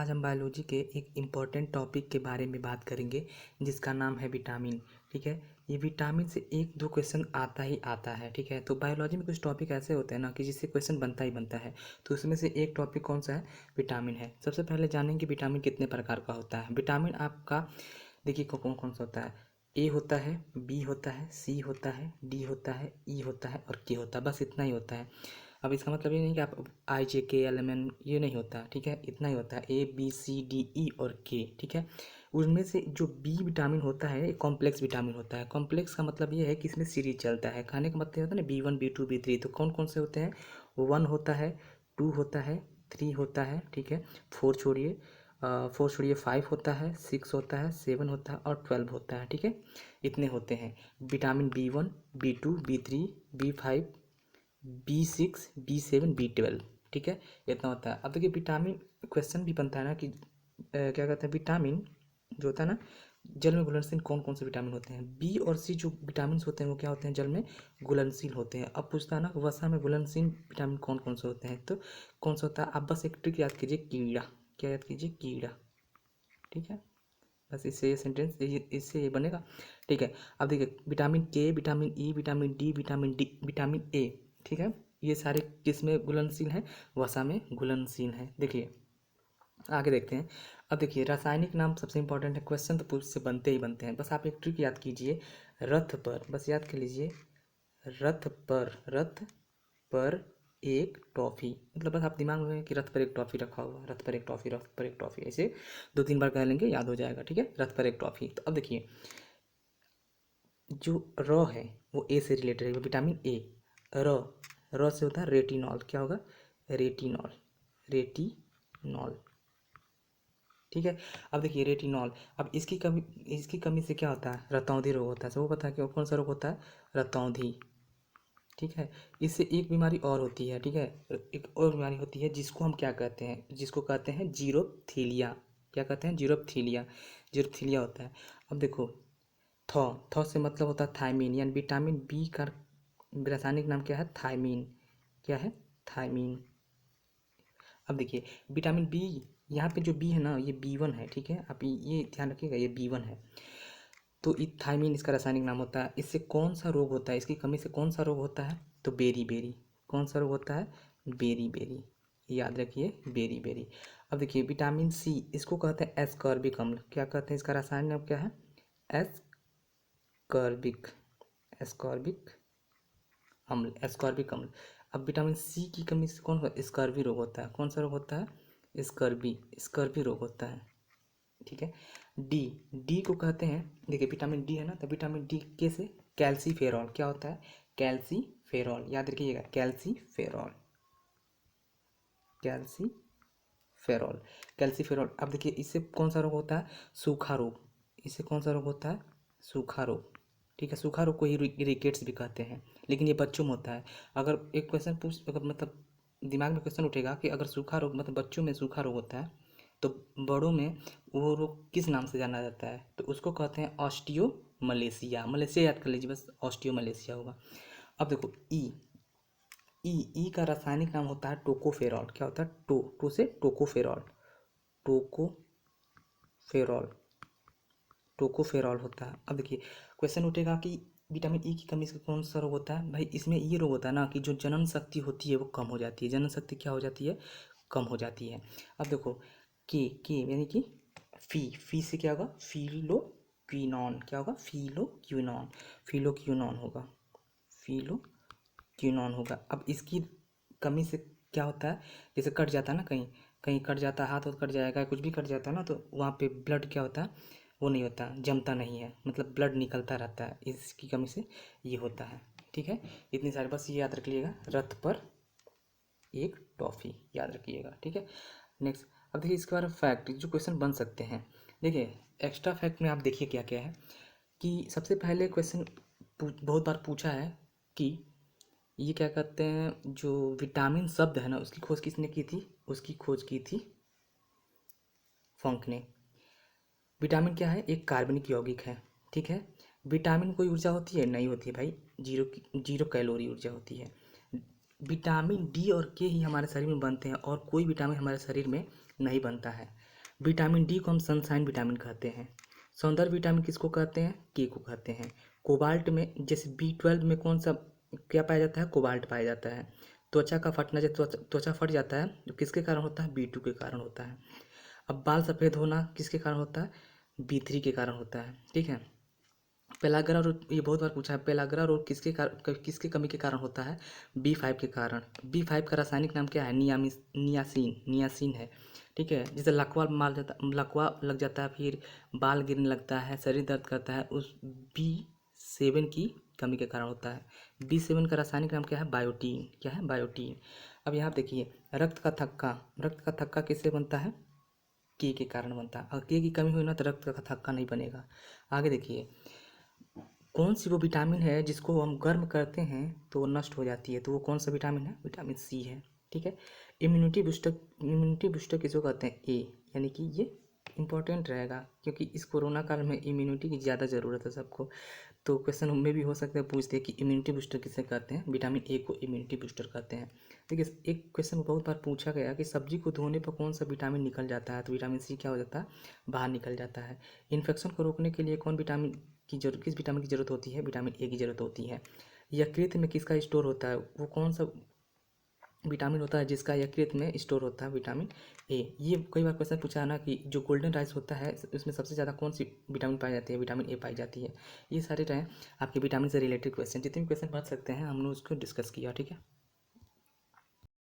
आज हम बायोलॉजी के एक इम्पॉर्टेंट टॉपिक के बारे में बात करेंगे जिसका नाम है विटामिन। ठीक है, ये विटामिन से एक दो क्वेश्चन आता ही आता है। ठीक है, तो बायोलॉजी में कुछ टॉपिक ऐसे होते हैं ना कि जिससे क्वेश्चन बनता ही बनता है। तो उसमें से एक टॉपिक कौन सा है? विटामिन है। सबसे पहले जानेंगे विटामिन कितने प्रकार का होता है। विटामिन आपका देखिए कौन कौन सा होता है। ए होता है, बी होता है, सी होता है, डी होता है, ई होता है और के होता है। बस इतना ही होता है। अब इसका मतलब ये नहीं कि आप आई जे के एल एम एन, ये नहीं होता। ठीक है, इतना ही होता है, A B C D E और के। ठीक है, उनमें से जो बी विटामिन होता है एक कॉम्प्लेक्स विटामिन होता है। कॉम्प्लेक्स का मतलब ये है कि इसमें सीरीज चलता है। खाने का मतलब होता है ना B1 B2 B3। तो कौन कौन से होते हैं? 1 होता है, 2 होता है, 3 होता है। ठीक है, 4 छोड़िए, 4 छोड़िए, 5 होता है, 6 होता है, 7 होता है और 12 होता है। ठीक है, इतने होते हैं vitamin B1 B2 B3 B5 B6 B7 B12। ठीक है, इतना होता है। अब देखिए विटामिन क्वेश्चन भी बनता है ना कि क्या कहते हैं विटामिन जो होता है ना, जल में घुलनशील कौन कौन से विटामिन होते हैं। बी और सी जो विटामिन होते हैं वो क्या होते हैं? जल में घुलनशील होते हैं। अब पूछता है ना वसा में घुलनशील विटामिन कौन कौन से होते हैं, तो कौन सा होता है? आप बस एक ट्रिक याद कीजिए, कीड़ा। क्या याद कीजिए? कीड़ा। ठीक है, बस इससे ये सेंटेंस इससे ये बनेगा। ठीक है, अब देखिए विटामिन के, vitamin E, vitamin D, vitamin D, vitamin A. ठीक है, ये सारे किस में घुलनशील हैं? वसा में घुलनशील हैं। देखिए आगे देखते हैं। अब देखिए रासायनिक नाम सबसे इंपॉर्टेंट है, क्वेश्चन तो पूछ से बनते ही बनते हैं। बस आप एक ट्रिक याद कीजिए, रथ पर, बस याद कर लीजिए, रथ पर एक टॉफ़ी। मतलब बस आप दिमाग में कि रथ पर एक टॉफ़ी रखा हुआ, रथ पर एक टॉफ़ी, रथ पर एक टॉफ़ी, ऐसे 2-3 बार कह लेंगे, याद हो जाएगा। ठीक है, रथ पर एक टॉफ़ी। तो अब देखिए जो र है वो ए से रिलेटेड है, विटामिन ए। र र से होता है रेटिनॉल। क्या होगा? Retinol, retinol. ठीक है, अब देखिए रेटिनॉल, अब इसकी कमी से क्या होता है? रतौंधी रोग होता है। सबको पता है कि कौन सा रोग होता है? रतौंधी। ठीक है, इससे एक बीमारी और होती है। ठीक है, एक और बीमारी होती है जिसको हम क्या कहते हैं? जिसको कहते हैं जीरोप्थीलिया। क्या कहते हैं? जीरोप्थीलिया। जीरोप्थीलिया होता है। अब देखो थौ थौ से मतलब होता है थायमीन, यानी विटामिन बी का रासायनिक नाम क्या है? थायमीन। क्या है? थायमीन। अब देखिए विटामिन बी, यहाँ पे जो बी है ना ये B1 है। ठीक है, आप ये ध्यान रखिएगा, ये B1 है। तो इथाइमिन इसका रासायनिक नाम होता है। इससे कौन सा रोग होता है? इसकी कमी से कौन सा रोग होता है? तो बेरी बेरी। कौन सा रोग होता है? Beriberi. याद रखिए, बेरी बेरी। अब देखिए विटामिन सी, इसको कहते हैं एस्कॉर्बिक अम्ल। क्या कहते हैं? इसका रासायनिक नाम क्या है? एस्कॉर्बिक, एस्कॉर्बिक अम्ल, एस्कॉर्बिक अम्ल। अब विटामिन सी की कमी से कौन स्कर्वी रोग होता है? कौन सा रोग होता है? स्कर्वी, स्कर्वी रोग होता है। ठीक है, डी, डी को कहते हैं, देखिए विटामिन डी है ना, तो विटामिन डी कैसे? कैल्सीफेरॉल। क्या होता है? कैल्सीफेरॉल। याद रखिएगा, कैल्सीफेरॉल, कैल्सीफेरॉल, कैल्सीफेरॉल। अब देखिए इससे कौन सा रोग होता है? सूखा रोग। इससे कौन सा रोग होता है? सूखा रोग। ठीक है, सूखा रोग को ही रिकेट्स भी कहते हैं, लेकिन ये बच्चों में होता है। अगर एक क्वेश्चन पूछ, अगर मतलब दिमाग में क्वेश्चन उठेगा कि अगर सूखा रोग मतलब बच्चों में सूखा रोग होता है तो बड़ों में वो रोग किस नाम से जाना जाता है? तो उसको कहते हैं ऑस्टियो मलेशिया। मलेशिया याद कर लीजिए, बस ऑस्टियो मलेशिया होगा। अब देखो ई, ई का रासायनिक नाम होता है टोकोफेरॉल। क्या होता है? टो से टोकोफेरॉल, टोकोफेरॉल, टोकोफेरॉल होता है। अब देखिए क्वेश्चन उठेगा कि विटामिन ई की कमी से कौन सा रोग होता है? भाई इसमें ये रोग होता है ना कि जो जनन शक्ति होती है वो कम हो जाती है। जनन शक्ति क्या हो जाती है? कम हो जाती है। अब देखो के यानी कि फी से क्या होगा? फिलोक्विनॉन। क्या होगा? फिलोक्विनॉन, फिलोक्विनॉन होगा, फिलोक्विनॉन होगा। अब इसकी कमी से क्या होता है? जैसे कट जाता है ना, कहीं कहीं कट जाता है, हाथ कट जाएगा, कुछ भी कट जाता है ना, तो वहाँ पे ब्लड क्या होता है? वो नहीं होता, जमता नहीं है, मतलब ब्लड निकलता रहता है। इसकी कमी से ये होता है। ठीक है, इतनी सारी, बस ये याद रख लीजिएगा, रथ पर एक टॉफ़ी, याद रखिएगा। ठीक है, नेक्स्ट। अब देखिए इसके बारे में फैक्ट जो क्वेश्चन बन सकते हैं। देखिए एक्स्ट्रा फैक्ट में आप देखिए क्या क्या है कि सबसे पहले क्वेश्चन बहुत बार पूछा है कि ये क्या कहते हैं, जो विटामिन शब्द है ना उसकी खोज किसने की थी? उसकी खोज की थी फंक ने। विटामिन क्या है? एक कार्बनिक यौगिक है। ठीक है, विटामिन कोई ऊर्जा होती है? नहीं होती है भाई, जीरो कैलोरी ऊर्जा होती है। विटामिन डी और के ही हमारे शरीर में बनते हैं और कोई विटामिन हमारे शरीर में नहीं बनता है। विटामिन डी को हम सनशाइन विटामिन कहते हैं। सौंदर्य विटामिन किसको कहते हैं? के को कहते हैं। कोबाल्ट में जैसे B12 में कौन सा क्या पाया जाता है? कोबाल्ट पाया जाता है। त्वचा का फटना, जब त्वचा फट जाता है तो किसके कारण होता है? B2 के कारण होता है। अब बाल सफ़ेद होना किसके कारण होता है? B3 के कारण होता है। ठीक है। पेलाग्रा रोग, ये बहुत बार पूछा है, पेलाग्रा रोग किसके कमी के कारण होता है? B5 के कारण। B5 का रासायनिक नाम क्या है? नियासिन है। ठीक है। जैसे लकवा लग जाता है, फिर बाल गिरने लगता है, शरीर दर्द करता है, उस B7 की कमी के कारण होता है। B7 का रासायनिक नाम क्या है? बायोटीन। क्या है? बायोटीन। अब यहाँ देखिए, रक्त का थक्का किससे बनता है? के कारण बनता है। अगर के की कमी हुई ना तो रक्त का थक्का नहीं बनेगा। आगे देखिए, कौन सी वो विटामिन है जिसको हम गर्म करते हैं तो वो नष्ट हो जाती है? तो वो कौन सा विटामिन है? विटामिन सी है। ठीक है। इम्यूनिटी बूस्टर किसको कहते हैं? ए। यानी कि ये इंपॉर्टेंट रहेगा क्योंकि इस कोरोना काल में इम्यूनिटी की ज़्यादा ज़रूरत है सबको। तो क्वेश्चन में भी हो सकता है, पूछते हैं कि इम्यूनिटी बूस्टर किसे कहते हैं? विटामिन ए को इम्यूनिटी बूस्टर कहते हैं। देखिए, एक क्वेश्चन बहुत बार पूछा गया कि सब्जी को धोने पर कौन सा विटामिन निकल जाता है? तो विटामिन सी क्या हो जाता है? बाहर निकल जाता है। इन्फेक्शन को रोकने के लिए किस विटामिन की जरूरत होती है? विटामिन ए की जरूरत होती है। यकृत में किसका स्टोर होता है? वो कौन सा विटामिन होता है जिसका यकृत में स्टोर होता है? Vitamin A. ये कई बार क्वेश्चन पूछा है ना कि जो गोल्डन राइस होता है उसमें सबसे ज़्यादा कौन सी विटामिन पाई जाती है? विटामिन ए पाई जाती है। ये सारे रहे आपके विटामिन से रिलेटेड क्वेश्चन। जितने भी क्वेश्चन पढ़ सकते हैं हमने उसको डिस्कस किया। ठीक है।